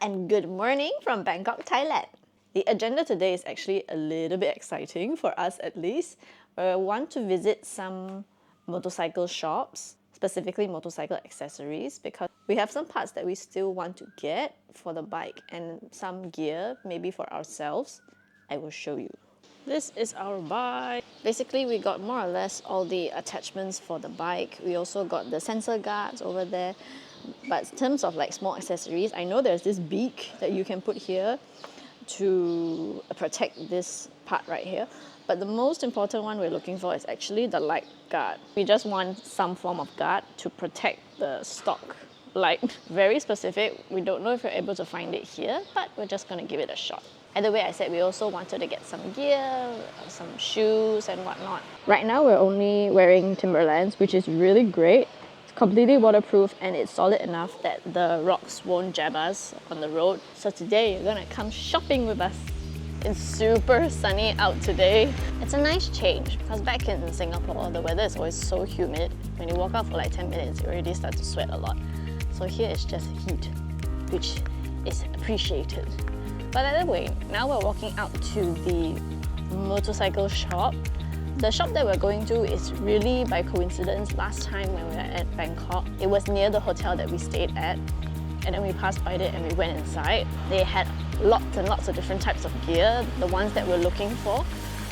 and good morning from Bangkok, Thailand. The agenda today is actually a little bit exciting, for us at least. We want to visit some motorcycle shops, specifically motorcycle accessories, because we have some parts that we still want to get for the bike and some gear, maybe for ourselves. I will show you. This is our bike. Basically, we got more or less all the attachments for the bike. We also got the sensor guards over there. But in terms of like small accessories, I know there's this beak that you can put here to protect this part right here. But the most important one we're looking for is actually the light guard. We just want some form of guard to protect the stock light. Very specific. We don't know if you're able to find it here, but we're just going to give it a shot. Either way, I said we also wanted to get some gear, some shoes and whatnot. Right now we're only wearing Timberlands, which is really great. It's completely waterproof and it's solid enough that the rocks won't jab us on the road. So today you're gonna come shopping with us. It's super sunny out today. It's a nice change because back in Singapore, the weather is always so humid. When you walk out for like 10 minutes, you already start to sweat a lot. So here it's just heat, which is appreciated. But either way, now we're walking out to the motorcycle shop. The shop that we're going to is really by coincidence last time when we were at Bangkok. It was near the hotel that we stayed at, and then we passed by it and we went inside. They had lots and lots of different types of gear, the ones that we're looking for.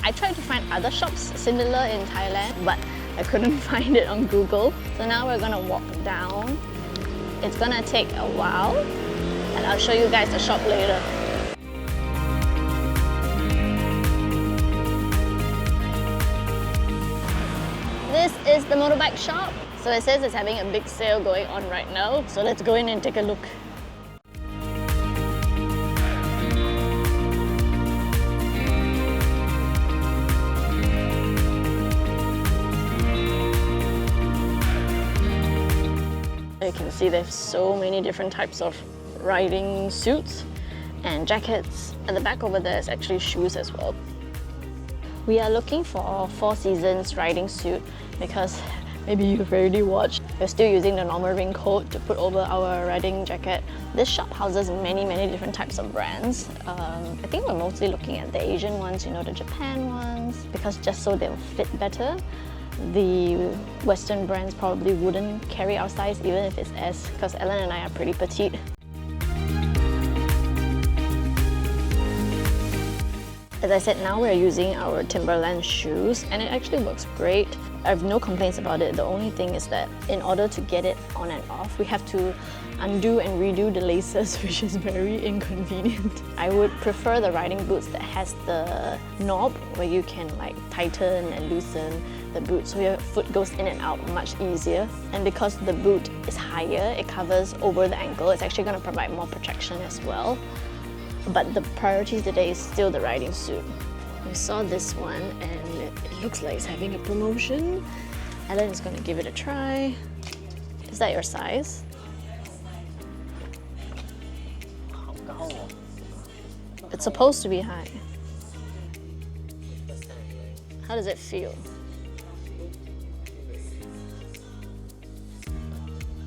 I tried to find other shops similar in Thailand, but I couldn't find it on Google. So now we're gonna walk down. It's gonna take a while, and I'll show you guys the shop later. This is the motorbike shop. So it says it's having a big sale going on right now. So let's go in and take a look. You can see there's so many different types of riding suits and jackets. At the back over there is actually shoes as well. We are looking for a 4 seasons riding suit because maybe you've already watched. We're still using the normal raincoat to put over our riding jacket. This shop houses many different types of brands. I think we're mostly looking at the Asian ones, you know, the Japan ones, because just so they'll fit better. The Western brands probably wouldn't carry our size even if it's S, because Allan and I are pretty petite. As I said, now we're using our Timberland shoes and it actually works great. I have no complaints about it. The only thing is that in order to get it on and off, we have to undo and redo the laces, which is very inconvenient. I would prefer the riding boots that has the knob where you can like tighten and loosen the boot so your foot goes in and out much easier. And because the boot is higher, it covers over the ankle, it's actually going to provide more protection as well. But the priority today is still the riding suit. We saw this one and it looks like it's having a promotion. Allan is going to give it a try. Is that your size? It's supposed to be high. How does it feel?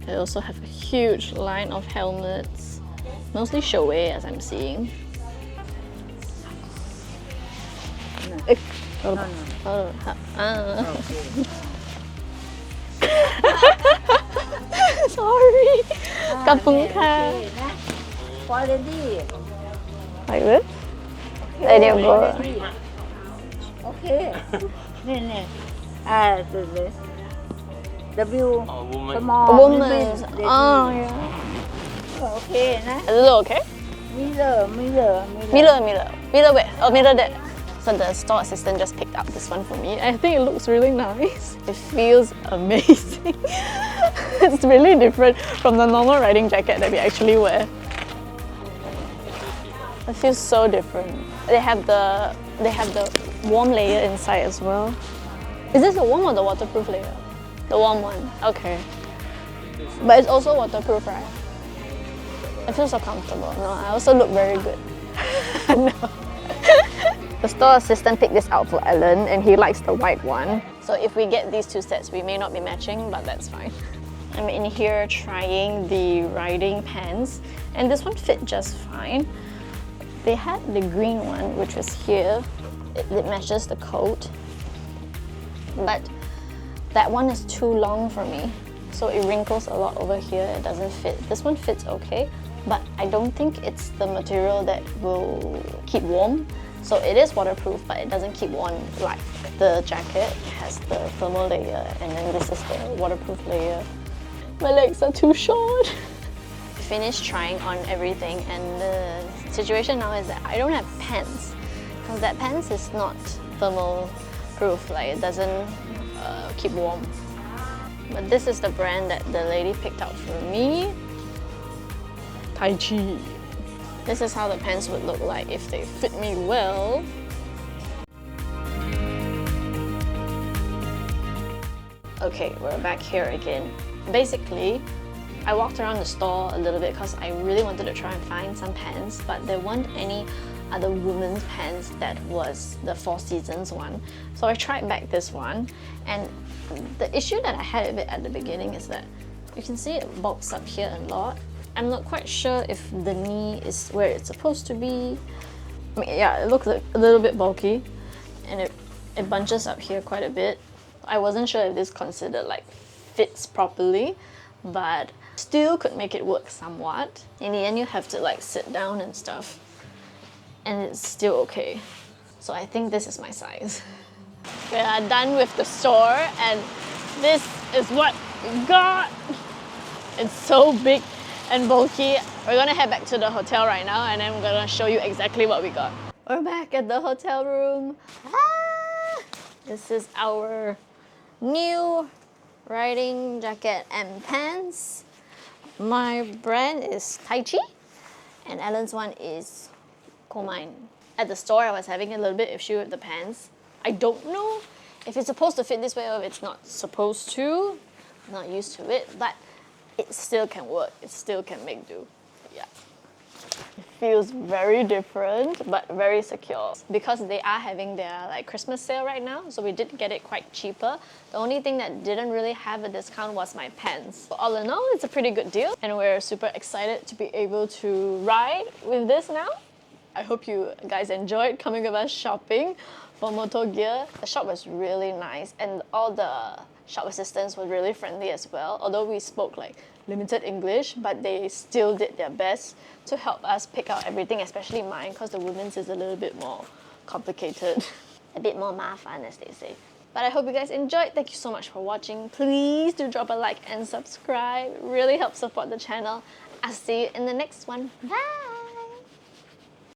They also have a huge line of helmets. Mostly Shoei as I'm seeing. Sorry. Kapung ka. Quality. Like this? There you go. Okay. This. W. Small. Woman. Oh yeah. Okay, nah. Is it okay? Mirror. Mirror where? Oh, mirror there. So the store assistant just picked up this one for me. I think it looks really nice. It feels amazing. It's really different from the normal riding jacket that we actually wear. It feels so different. They have the warm layer inside as well. Is this the warm or the waterproof layer? The warm one. Okay. But it's also waterproof, right? I feel so comfortable. No, I also look very good. No. The store assistant picked this out for Allan and he likes the white one. So if we get these two sets, we may not be matching, but that's fine. I'm in here trying the riding pants, and this one fit just fine. They had the green one, which was here. It matches the coat, but that one is too long for me, so it wrinkles a lot over here. It doesn't fit. This one fits okay, but I don't think it's the material that will keep warm. So it is waterproof, but it doesn't keep warm like the jacket has the thermal layer, and then this is the waterproof layer. My legs are too short. Finished trying on everything, and the situation now is that I don't have pants, because that pants is not thermal proof, like it doesn't keep warm. But this is the brand that the lady picked out for me. Tai Chi. This is how the pants would look like if they fit me well. Okay, we're back here again. Basically, I walked around the store a little bit because I really wanted to try and find some pants, but there weren't any other women's pants that was the Four Seasons one. So I tried back this one, and the issue that I had with it at the beginning is that you can see it bulks up here a lot. I'm not quite sure if the knee is where it's supposed to be. I mean, yeah, it looks like a little bit bulky, and it bunches up here quite a bit. I wasn't sure if this considered like fits properly, but still could make it work somewhat. In the end, you have to like sit down and stuff, and it's still okay. So I think this is my size. We are done with the store, and this is what we got. It's so big and bulky. We're gonna head back to the hotel right now, and then we're gonna show you exactly what we got. We're back at the hotel room. This is our new riding jacket and pants. My brand is Tai Chi, and Allan's one is Komine. At the store, I was having a little bit of issue with the pants. I don't know if it's supposed to fit this way or if it's not supposed to. I'm not used to it, but it still can work. It still can make do. Yeah. It feels very different, but very secure. Because they are having their like Christmas sale right now, so we did get it quite cheaper. The only thing that didn't really have a discount was my pants. But all in all, it's a pretty good deal, and we're super excited to be able to ride with this now. I hope you guys enjoyed coming with us shopping for motor gear. The shop was really nice, and all the shop assistants were really friendly as well. Although we spoke like limited English, but they still did their best to help us pick out everything, especially mine, because the women's is a little bit more complicated. A bit more mafan, as they say. But I hope you guys enjoyed. Thank you so much for watching. Please do drop a like and subscribe. It really helps support the channel. I'll see you in the next one. Bye!